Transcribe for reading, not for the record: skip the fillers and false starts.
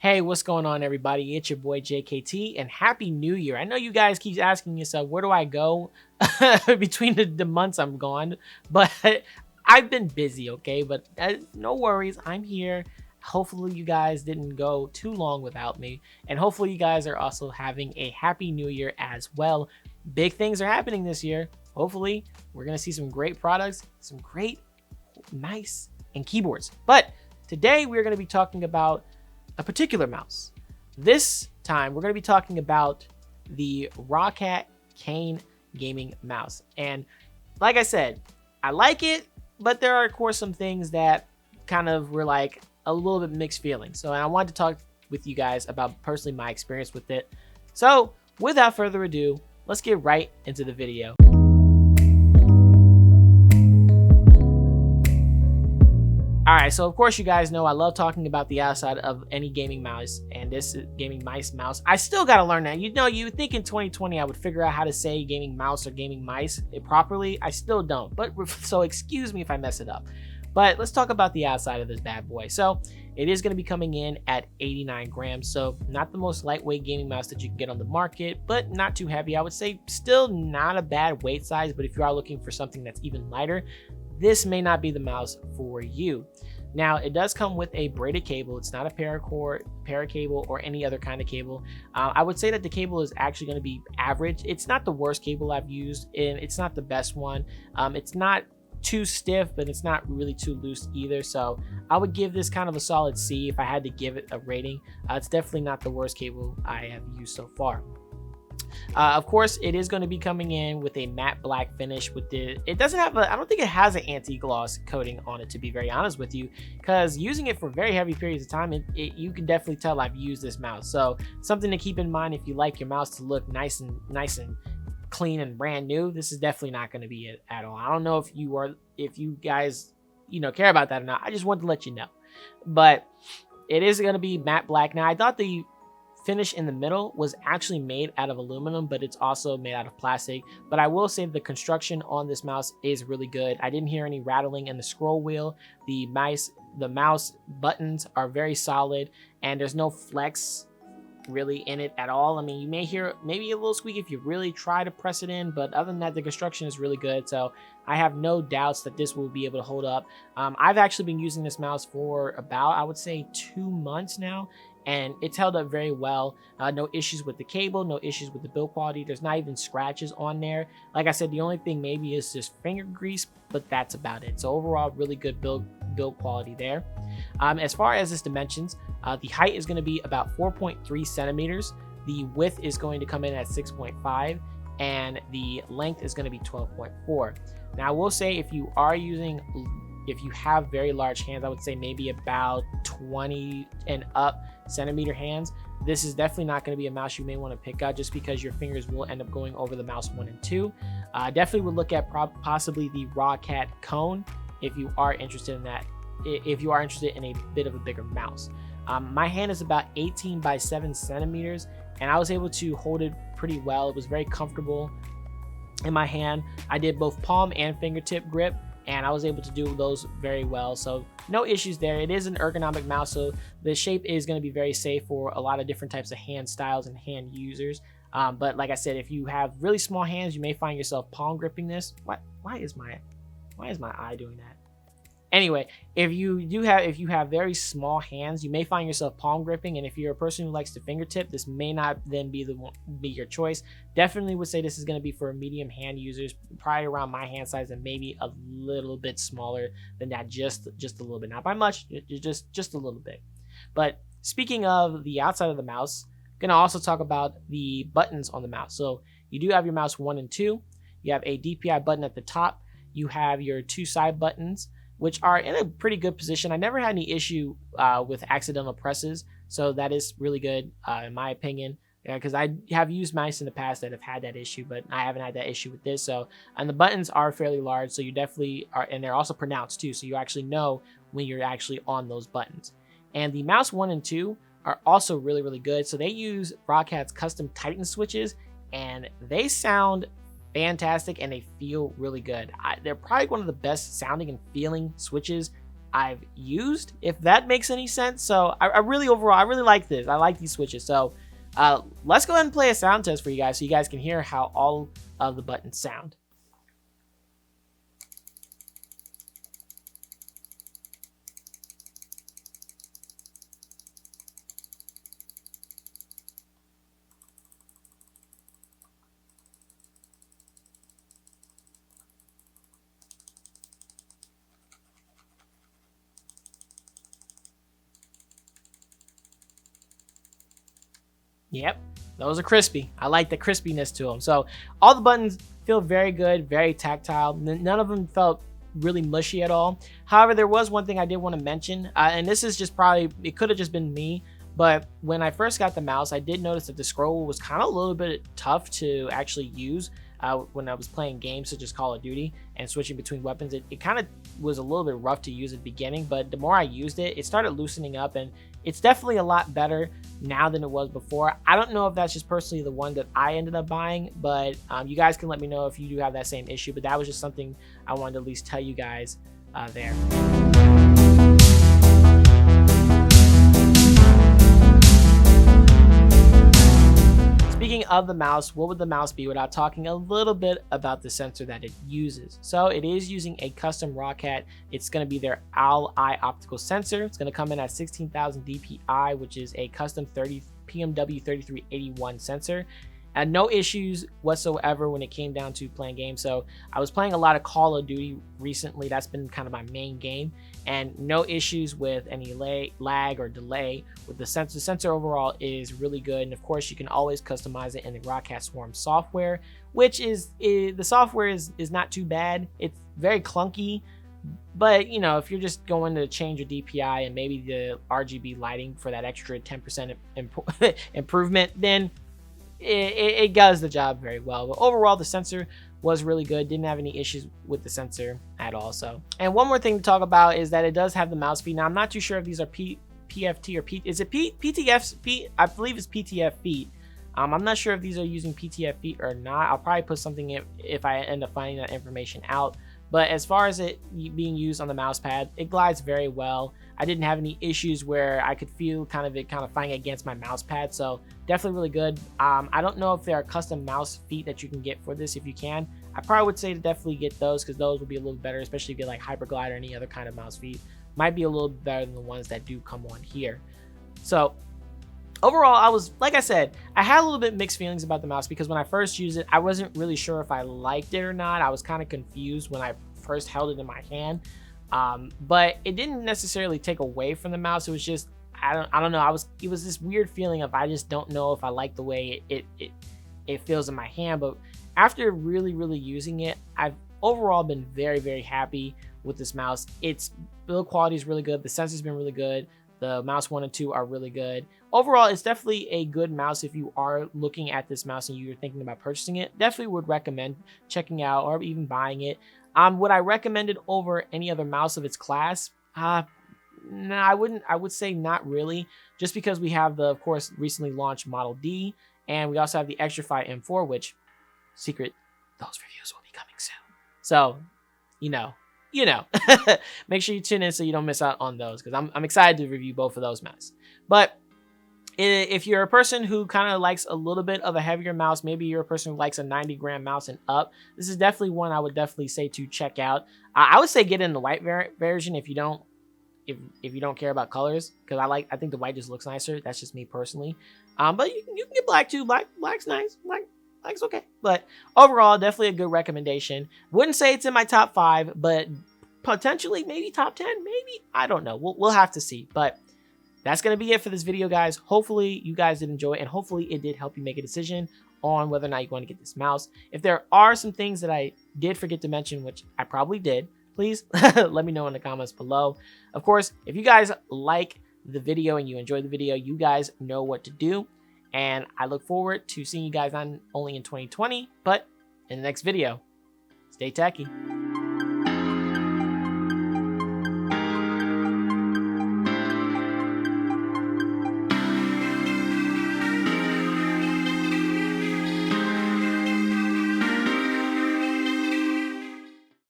Hey, what's going on, everybody? It's your boy JKT, and Happy New Year. I know you guys keep asking yourself, where do I go between the months I'm gone? But I've been busy, okay? But no worries, I'm here. Hopefully, you guys didn't go too long without me. And hopefully, you guys are also having a Happy New Year as well. Big things are happening this year. Hopefully, we're going to see some great products, some great, nice, and keyboards. But today, we're going to be talking about a particular mouse. This time we're going to be talking about the Roccat Kain gaming mouse. And like I said, I like it, but there are of course some things that kind of were like a little bit mixed feelings. So I wanted to talk with you guys about personally my experience with it. So without further ado, let's get right into the video. All right, so of course you guys know I love talking about the outside of any gaming mouse, and this is gaming mouse. I still got to learn that. You know, you would think in 2020 I would figure out how to say gaming mouse or gaming mice properly. I still don't, but so excuse me if I mess it up. But let's talk about the outside of this bad boy. So it is going to be coming in at 89 grams, so not the most lightweight gaming mouse that you can get on the market, but not too heavy. I would say still not a bad weight size, but if you are looking for something that's even lighter, this may not be the mouse for you. Now, it does come with a braided cable. It's not a para cable or any other kind of cable. I would say that the cable is actually going to be average. It's not the worst cable I've used, and it's not the best one. It's not too stiff, but it's not really too loose either. So I would give this kind of a solid C if I had to give it a rating. It's definitely not the worst cable I have used so far. Of course, it is going to be coming in with a matte black finish. It doesn't have I don't think it has an anti-gloss coating on it, to be very honest with you, because using it for very heavy periods of time, you can definitely tell I've used this mouse. So something to keep in mind if you like your mouse to look nice and clean and brand new, this is definitely not going to be it at all. I don't know if you guys care about that or not. I just wanted to let you know. But it is going to be matte black. Now, I thought the finish in the middle was actually made out of aluminum, but it's also made out of plastic. But I will say the construction on this mouse is really good. I didn't hear any rattling in the scroll wheel. The mouse buttons are very solid, and there's no flex really in it at all. I mean, you may hear maybe a little squeak if you really try to press it in, but other than that, the construction is really good. So I have no doubts that this will be able to hold up. I've actually been using this mouse for about, I would say, 2 months now, and it's held up very well. No issues with the cable, no issues with the build quality. There's not even scratches on there. Like I said, the only thing maybe is just finger grease, but that's about it. So overall, really good build quality there. As far as its dimensions, the height is going to be about 4.3 centimeters. The width is going to come in at 6.5, and the length is going to be 12.4. Now, I will say if you have very large hands, I would say maybe about 20 and up centimeter hands, this is definitely not going to be a mouse you may want to pick out, just because your fingers will end up going over the mouse 1 and 2. Definitely would look at possibly the Roccat Kain if you are interested in that. If you are interested in a bit of a bigger mouse. My hand is about 18 by 7 centimeters, and I was able to hold it pretty well. It was very comfortable in my hand. I did both palm and fingertip grip, and I was able to do those very well. So no issues there. It is an ergonomic mouse, so the shape is going to be very safe for a lot of different types of hand styles and hand users. But like I said, if you have really small hands, you may find yourself palm gripping this. Why is my eye doing that? Anyway, if you have very small hands, you may find yourself palm gripping, and if you're a person who likes to fingertip, this may not then be your choice. Definitely would say this is going to be for medium hand users, probably around my hand size, and maybe a little bit smaller than that, just a little bit, not by much, just a little bit. But speaking of the outside of the mouse, I'm going to also talk about the buttons on the mouse. So you do have your mouse 1 and 2. You have a DPI button at the top. You have your 2 side buttons, which are in a pretty good position. I never had any issue with accidental presses, so that is really good in my opinion, because I have used mice in the past that have had that issue, but I haven't had that issue with this. So, and the buttons are fairly large, so you definitely are, and they're also pronounced too, so you actually know when you're actually on those buttons. And the mouse 1 and 2 are also really, really good. So they use Roccat's custom Titan switches, and they sound fantastic and they feel really good. They're probably one of the best sounding and feeling switches I've used, if that makes any sense. So I really, overall, I really like this. I like these switches. So let's go ahead and play a sound test for you guys so you guys can hear how all of the buttons sound. Yep, those are crispy. I like the crispiness to them. So all the buttons feel very good, very tactile. None of them felt really mushy at all. However, there was one thing I did want to mention, and this is just probably, it could have just been me, but when I first got the mouse, I did notice that the scroll was kind of a little bit tough to actually use. When I was playing games such as Call of Duty and switching between weapons, it kind of was a little bit rough to use at the beginning, but the more I used it, it started loosening up, and it's definitely a lot better now than it was before. I don't know if that's just personally the one that I ended up buying, but you guys can let me know if you do have that same issue, but that was just something I wanted to at least tell you guys there. Speaking of the mouse, what would the mouse be without talking a little bit about the sensor that it uses? So it is using a custom Roccat. It's going to be their Owl Eye optical sensor. It's going to come in at 16,000 dpi, which is a custom PMW 3381 sensor. And no issues whatsoever when it came down to playing games. So I was playing a lot of Call of Duty recently. That's been kind of my main game, and no issues with any lag or delay with the sensor. The sensor overall is really good, and of course you can always customize it in the Roccat Swarm software, which is the software is not too bad. It's very clunky, but you know, if you're just going to change your DPI and maybe the RGB lighting for that extra 10% improvement, then it does the job very well. But overall, the sensor was really good. Didn't have any issues with the sensor at all. So, and one more thing to talk about is that it does have the mouse feet. Now I'm not too sure if these are PFT or is it PTF feet? I believe it's PTF feet. I'm not sure if these are using PTF feet or not. I'll probably put something in if I end up finding that information out. But as far as it being used on the mouse pad, it glides very well. I didn't have any issues where I could feel it fighting against my mouse pad. So definitely really good. I don't know if there are custom mouse feet that you can get for this. If you can, I probably would say to definitely get those, because those would be a little better, especially if you get like Hyperglide or any other kind of mouse feet. Might be a little better than the ones that do come on here. So overall, I was, like I said, I had a little bit mixed feelings about the mouse, because when I first used it, I wasn't really sure if I liked it or not. I was kind of confused when I first held it in my hand. But it didn't necessarily take away from the mouse. It was just, I don't know. It was this weird feeling of, I just don't know if I like the way it feels in my hand. But after really using it, I've overall been very, very happy with this mouse. Its build quality is really good. The sensor's been really good. The mouse 1 and 2 are really good. Overall, it's definitely a good mouse. If you are looking at this mouse and you're thinking about purchasing it, definitely would recommend checking out or even buying it. Would I recommend it over any other mouse of its class? No, I wouldn't. I would say not really, just because we have the, of course, recently launched Model D, and we also have the Xtrfy M4, which, secret, those reviews will be coming soon. So, you know, make sure you tune in so you don't miss out on those, because I'm excited to review both of those mouse. But if you're a person who kind of likes a little bit of a heavier mouse, maybe you're a person who likes a 90-gram mouse and up, this is definitely one I would definitely say to check out. I would say get in the white version if you don't care about colors, because I think the white just looks nicer. That's just me personally. But you can get black too. Black's nice. Black's okay. But overall, definitely a good recommendation. Wouldn't say it's in my top 5, but potentially maybe top 10, maybe. I don't know. We'll have to see. But that's going to be it for this video, guys. Hopefully you guys did enjoy it, and hopefully it did help you make a decision on whether or not you want to get this mouse. If there are some things that I did forget to mention, which I probably did, please let me know in the comments below. Of course, if you guys like the video and you enjoyed the video, you guys know what to do. And I look forward to seeing you guys not only in 2020, but in the next video. Stay techy.